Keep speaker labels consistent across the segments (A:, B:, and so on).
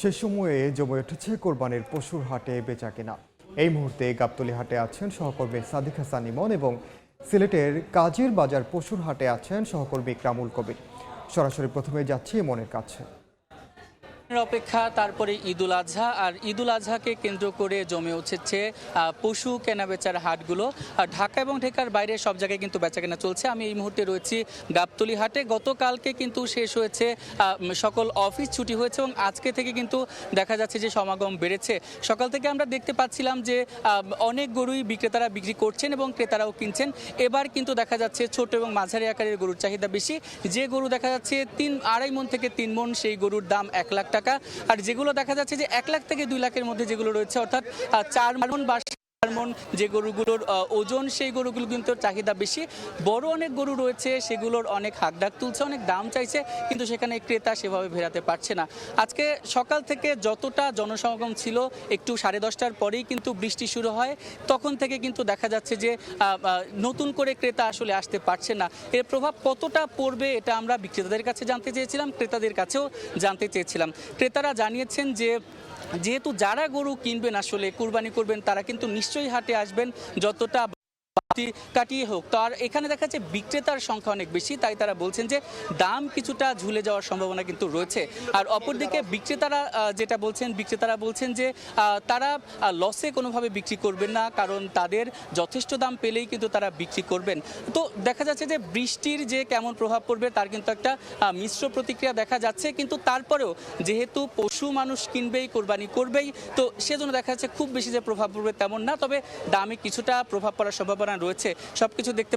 A: সে সময়ে জমে উঠেছে কোরবানির পশুর হাটে বেচাকেনা। এই মুহূর্তে গাবতলী হাটে আছেন সহকর্মী সাদিক হাসান ইমন এবং সিলেটের কাজীর বাজার পশুর হাটে আছেন সহকর্মী ইকরামুল কবির। সরাসরি প্রথমে যাচ্ছি ইমনের কাছে।
B: অপেক্ষা তারপরে ঈদুল আজহা, আর ঈদুল আজহাকে কেন্দ্র করে জমে উঠেছে পশু কেনাবেচার হাটগুলো। ঢাকা এবং ঢাকার বাইরে সব জায়গায় কিন্তু বেচাকেনা চলছে। আমি এই মুহূর্তে রয়েছি গাবতলী হাটে। গতকালকে কিন্তু শেষ হয়েছে, সকল অফিস ছুটি হয়েছে এবং আজকে থেকে কিন্তু দেখা যাচ্ছে যে সমাগম বেড়েছে। সকাল থেকে আমরা দেখতে পাচ্ছিলাম যে অনেক গরুই বিক্রেতারা বিক্রি করছেন এবং ক্রেতারাও কিনছেন। এবার কিন্তু দেখা যাচ্ছে ছোট এবং মাঝারি আকারের গরুর চাহিদা বেশি। যে গরু দেখা যাচ্ছে 2.5 মণ থেকে 3 মণ, সেই গরুর দাম 1 লাখ টাকা। আর যেগুলো দেখা যাচ্ছে যে 1 লাখ থেকে 2 লাখের মধ্যে যেগুলো রয়েছে, অর্থাৎ 4 মণ বা মণ যে গরুগুলোর ওজন, সেই গরুগুলো কিন্তু চাহিদা বেশি। বড় অনেক গরু রয়েছে, সেগুলোর অনেক হাকডাক তুলছে, অনেক দাম চাইছে, কিন্তু সেখানে ক্রেতা সেভাবে ভেরাতে পারছে না। আজকে সকাল থেকে যতটা জনসমাগম ছিল, একটু 10:30টার পরেই কিন্তু বৃষ্টি শুরু হয়। তখন থেকে কিন্তু দেখা যাচ্ছে যে নতুন করে ক্রেতা আসলে আসতে পারছে না। এর প্রভাব কতটা পড়বে এটা আমরা বিক্রেতাদের কাছে জানতে চেয়েছিলাম, ক্রেতাদের কাছেও জানতে চেয়েছিলাম। ক্রেতারা জানিয়েছেন যে যেহেতু যারা গরু কিনবেন, আসলে কুরবানি করবেন, তারা কিন্তু নিশ্চয়ই হাটে আসবেন, যতটা কাটিয়ে হোক। তো আর এখানে দেখা যাচ্ছে বিক্রেতার সংখ্যা অনেক বেশি, তাই তারা বলছেন যে দাম কিছুটা ঝুলে যাওয়ার সম্ভাবনা কিন্তু রয়েছে। আর অপরদিকে বিক্রেতারা বলছেন যে তারা লসে কোনোভাবে বিক্রি করবেন না, কারণ তাদের যথেষ্ট দাম পেলেই কিন্তু তারা বিক্রি করবেন। তো দেখা যাচ্ছে যে বৃষ্টির যে কেমন প্রভাব পড়বে তার কিন্তু একটা মিশ্র প্রতিক্রিয়া দেখা যাচ্ছে, কিন্তু তারপরেও যেহেতু পশু মানুষ কিনবেই, কোরবানি করবেই, তো সেজন্য দেখা যাচ্ছে খুব বেশি যে প্রভাব পড়বে তেমন না, তবে দামে কিছুটা প্রভাব পড়ার সম্ভাবনা রয়েছে। সবকিছু দেখতে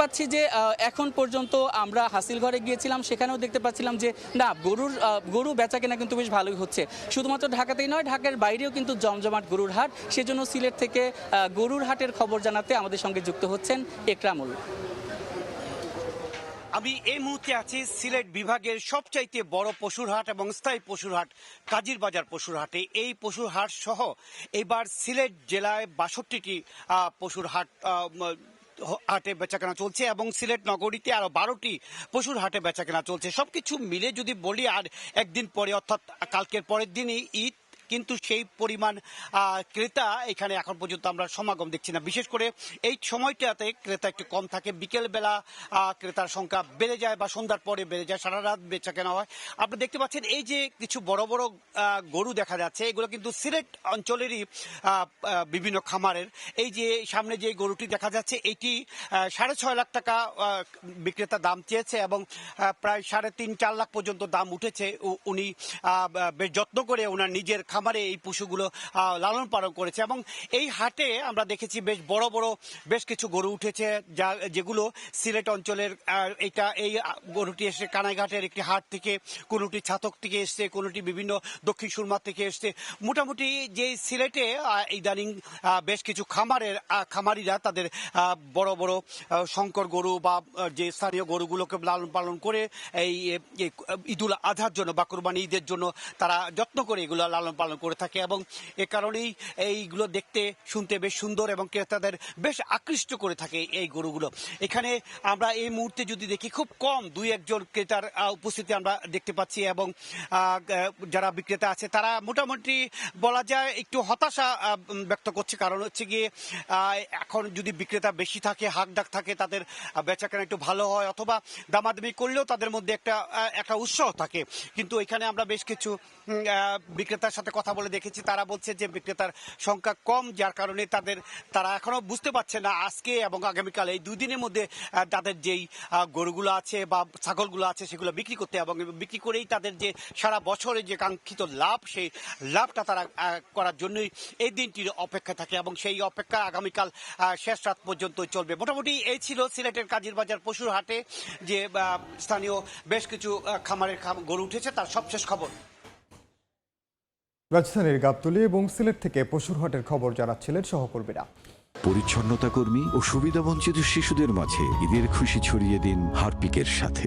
B: পাচ্ছি যে এখন পর্যন্ত আমরা হাসিল ঘরে গিয়েছিলাম, সেখানেও দেখতে পাচ্ছিলাম যে না, গরু বেচা কেনা কিন্তু বেশ ভালোই হচ্ছে। শুধুমাত্র ঢাকাতেই নয়, ঢাকার বাইরেও কিন্তু জমজমাট গরুর হাট। সেজন্য সিলেট থেকে গরুর হাটের খবর জানাতে আমাদের সঙ্গে যুক্ত হচ্ছেন ইকরামুল।
C: আমি এই মুহূর্তে আছি সিলেট বিভাগের সবচাইতে বড় পশুর হাট এবং স্থায়ী পশুর হাট কাজীর বাজার পশুর হাটে। এই পশুর হাট সহ এবার সিলেট জেলায় 62টি পশুর হাটে বেচাকেনা চলছে এবং সিলেট নগরীতে আরো 12টি পশুর হাটে বেচাকেনা চলছে। সবকিছু মিলে যদি বলি, আর একদিন পরে অর্থাৎ কালকের পরের দিনই ঈদ, কিন্তু সেই পরিমাণ ক্রেতা এখানে এখন পর্যন্ত আমরা সমাগম দেখছি না। বিশেষ করে এই সময়টাতে ক্রেতা একটু কম থাকে। বিকেলবেলা ক্রেতার সংখ্যা বেড়ে যায় বা সন্ধ্যার পরে বেড়ে যায়, সারা রাত বেচা কেনা হয়। আপনি দেখতে পাচ্ছেন এই যে কিছু বড় বড় গরু দেখা যাচ্ছে, এগুলো কিন্তু সিলেট অঞ্চলেরই বিভিন্ন খামারের। এই যে সামনে যে গরুটি দেখা যাচ্ছে, এটি 6.5 লাখ টাকা বিক্রেতা দাম চেয়েছে এবং প্রায় 3.5-4 লাখ পর্যন্ত দাম উঠেছে। উনি বেশ যত্ন করে ওনার নিজের খামারে এই পশুগুলো লালন পালন করেছে এবং এই হাটে আমরা দেখেছি বেশ বড় বড় বেশ কিছু গরু উঠেছে, যেগুলো সিলেট অঞ্চলের। এই গরুটি এসে কানাইঘাটের একটি হাট থেকে, কোনোটি ছাতক থেকে এসছে, কোনোটি বিভিন্ন দক্ষিণ সুরমা থেকে এসছে। মোটামুটি যে সিলেটে ইদানিং বেশ কিছু খামারিরা তাদের বড় বড় শঙ্কর গরু বা যে স্থানীয় গরুগুলোকে লালন পালন করে এই ঈদুল আজহার জন্য বা কোরবানি ঈদের জন্য তারা যত্ন করে এগুলো লালন পালন করে থাকে এবং এ কারণেই এইগুলো দেখতে শুনতে বেশ সুন্দর এবং ক্রেতাদের বেশ আকৃষ্ট করে থাকে এই গরুগুলো। এখানে আমরা এই মুহূর্তে যদি দেখি, খুব কম 2-1 জন ক্রেতার উপস্থিতি আমরা দেখতে পাচ্ছি এবং যারা বিক্রেতা আছে তারা মোটামুটি বলা যায় একটু হতাশা ব্যক্ত করছে। কারণ হচ্ছে গিয়ে এখন যদি বিক্রেতা বেশি থাকে, হাকডাক থাকে, তাদের বেচাকেনা একটু ভালো হয়, অথবা দামাদামি করলেও তাদের মধ্যে একটা উৎসাহ থাকে। কিন্তু এখানে আমরা বেশ কিছু বিক্রেতার সাথে কথা বলে দেখেছি, তারা বলছে যে বিক্রেতার সংখ্যা কম, যার কারণে তারা এখনো বুঝতে পারছে না আজকে এবং আগামীকাল এই 2 দিনের মধ্যে তাদের যেই গরুগুলো আছে বা ছাগলগুলো আছে সেগুলো বিক্রি করতে, এবং বিক্রি করেই তাদের যে সারা বছরে যে কাঙ্ক্ষিত লাভ, সেই লাভটা তারা করার জন্যই এই দিনটির অপেক্ষা থাকে এবং সেই অপেক্ষা আগামীকাল শেষ রাত পর্যন্ত চলবে। মোটামুটি এই ছিল সিলেটের কাজীর বাজার পশুর হাটে যে স্থানীয় বেশ কিছু খামারের গরু উঠেছে তার সবশেষ খবর।
A: রাজধানীর গাবতলী এবং সিলেট থেকে পশুর হাটের খবর জানাচ্ছিলেন সহকর্মীরা।
D: পরিচ্ছন্নতা কর্মী ও সুবিধাবঞ্চিত শিশুদের মাঝে ঈদের খুশি ছড়িয়ে দিন হারপিকের সাথে।